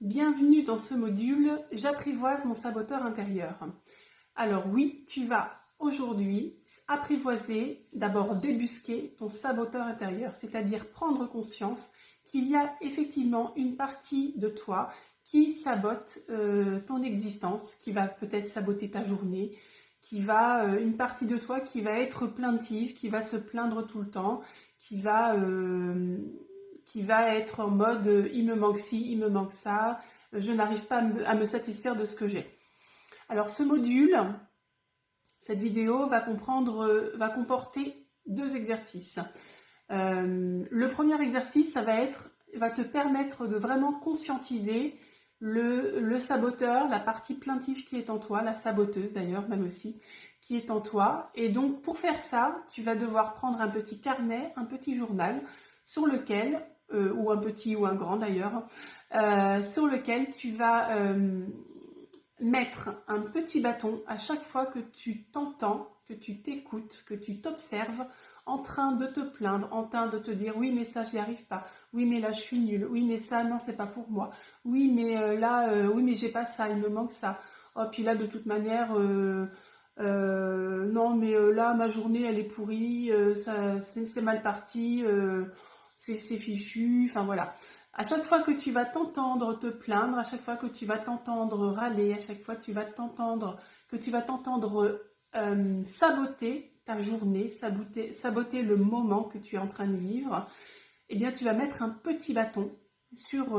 Bienvenue dans ce module « J'apprivoise mon saboteur intérieur ». Alors oui, tu vas aujourd'hui apprivoiser, d'abord débusquer ton saboteur intérieur, c'est-à-dire prendre conscience qu'il y a effectivement une partie de toi qui sabote ton existence, qui va peut-être saboter ta journée, une partie de toi qui va être plaintive, qui va se plaindre tout le temps, qui va être en mode il me manque ci, il me manque ça, je n'arrive pas à me satisfaire de ce que j'ai. Alors ce module, cette vidéo va comporter 2 exercices. Le premier exercice, va te permettre de vraiment conscientiser le saboteur, la partie plaintive qui est en toi, la saboteuse d'ailleurs, même aussi, qui est en toi. Et donc pour faire ça, tu vas devoir prendre un petit carnet, un petit journal, sur lequel, ou un petit ou un grand d'ailleurs, sur lequel tu vas mettre un petit bâton à chaque fois que tu t'entends, que tu t'écoutes, que tu t'observes en train de te plaindre, en train de te dire oui mais ça j'y arrive pas, oui mais là je suis nulle, oui mais ça non c'est pas pour moi, oui mais oui mais j'ai pas ça, il me manque ça, oh puis là de toute manière non mais là ma journée elle est pourrie, c'est mal parti, c'est fichu, enfin voilà. À chaque fois que tu vas t'entendre te plaindre, à chaque fois que tu vas t'entendre râler, à chaque fois que tu vas t'entendre saboter ta journée, saboter le moment que tu es en train de vivre, eh bien tu vas mettre un petit bâton sur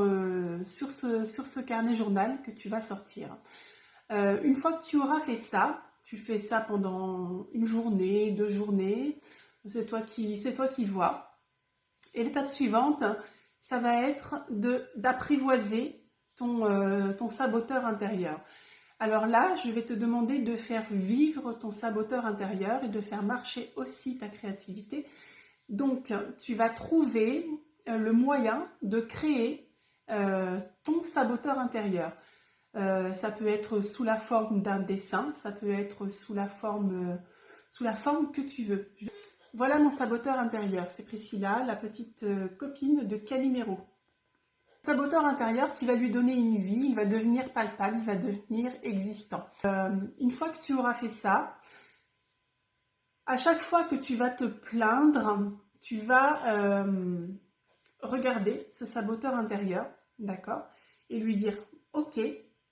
ce carnet journal que tu vas sortir. Une fois que tu auras fait ça, tu fais ça pendant une journée, 2 journées, c'est toi qui vois. Et l'étape suivante, ça va être d'apprivoiser ton saboteur intérieur. Alors là, je vais te demander de faire vivre ton saboteur intérieur et de faire marcher aussi ta créativité. Donc, tu vas trouver le moyen de créer ton saboteur intérieur. Ça peut être sous la forme d'un dessin, ça peut être sous la forme que tu veux. Voilà mon saboteur intérieur, c'est Priscilla, la petite copine de Calimero. Saboteur intérieur, tu vas lui donner une vie, il va devenir palpable, il va devenir existant. Une fois que tu auras fait ça, à chaque fois que tu vas te plaindre, tu vas regarder ce saboteur intérieur, d'accord, et lui dire « Ok,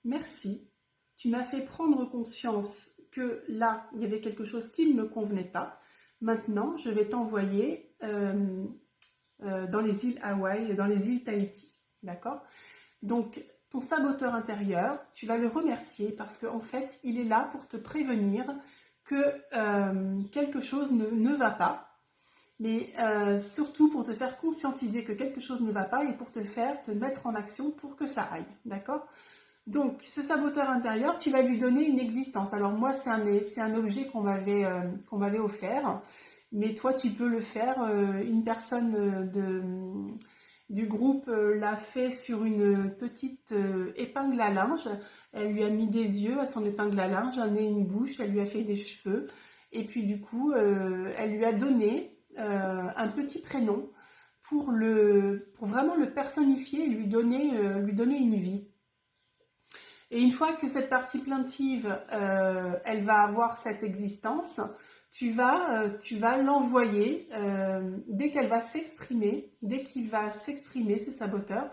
merci, tu m'as fait prendre conscience que là, il y avait quelque chose qui ne me convenait pas. Maintenant, je vais t'envoyer dans les îles Hawaï, dans les îles Tahiti. » D'accord? Donc, ton saboteur intérieur, tu vas le remercier parce qu'en fait, il est là pour te prévenir que quelque chose ne va pas, mais surtout pour te faire conscientiser que quelque chose ne va pas et pour te mettre en action pour que ça aille. D'accord? Donc, ce saboteur intérieur, tu vas lui donner une existence. Alors moi, c'est un objet qu'on m'avait offert, mais toi, tu peux le faire. Une personne du groupe l'a fait sur une petite épingle à linge. Elle lui a mis des yeux à son épingle à linge, un nez, une bouche, elle lui a fait des cheveux. Et puis du coup, elle lui a donné un petit prénom pour vraiment le personnifier et lui donner une vie. Et une fois que cette partie plaintive, elle va avoir cette existence, tu vas l'envoyer, dès qu'elle va s'exprimer, dès qu'il va s'exprimer, ce saboteur,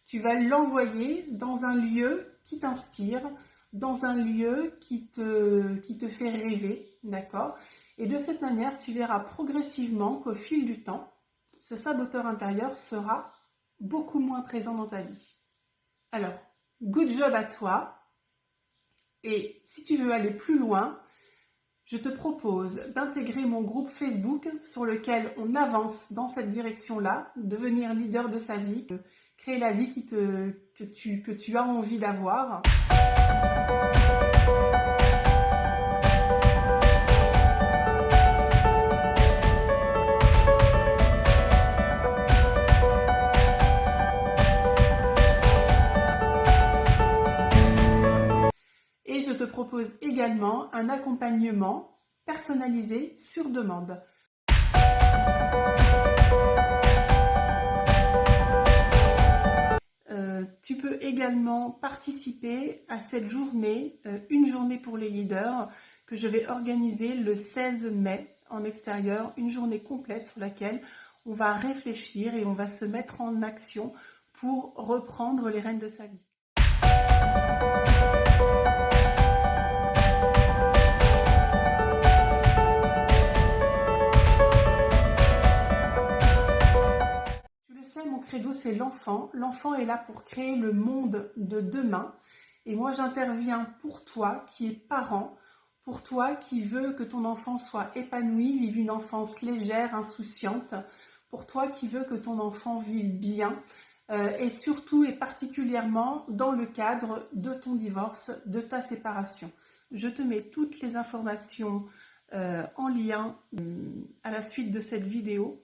tu vas l'envoyer dans un lieu qui t'inspire, dans un lieu qui te fait rêver, d'accord? Et de cette manière, tu verras progressivement qu'au fil du temps, ce saboteur intérieur sera beaucoup moins présent dans ta vie. Alors, good job à toi, et si tu veux aller plus loin, je te propose d'intégrer mon groupe Facebook sur lequel on avance dans cette direction-là, devenir leader de sa vie, créer la vie que tu as envie d'avoir. Et je te propose également un accompagnement personnalisé sur demande. Tu peux également participer à cette journée, une journée pour les leaders, que je vais organiser le 16 mai en extérieur, une journée complète sur laquelle on va réfléchir et on va se mettre en action pour reprendre les rênes de sa vie. Tu le sais, mon credo, c'est l'enfant. L'enfant est là pour créer le monde de demain. Et moi, j'interviens pour toi qui es parent, pour toi qui veux que ton enfant soit épanoui, vive une enfance légère, insouciante, pour toi qui veux que ton enfant vive bien, et surtout et particulièrement dans le cadre de ton divorce, de ta séparation. Je te mets toutes les informations en lien à la suite de cette vidéo.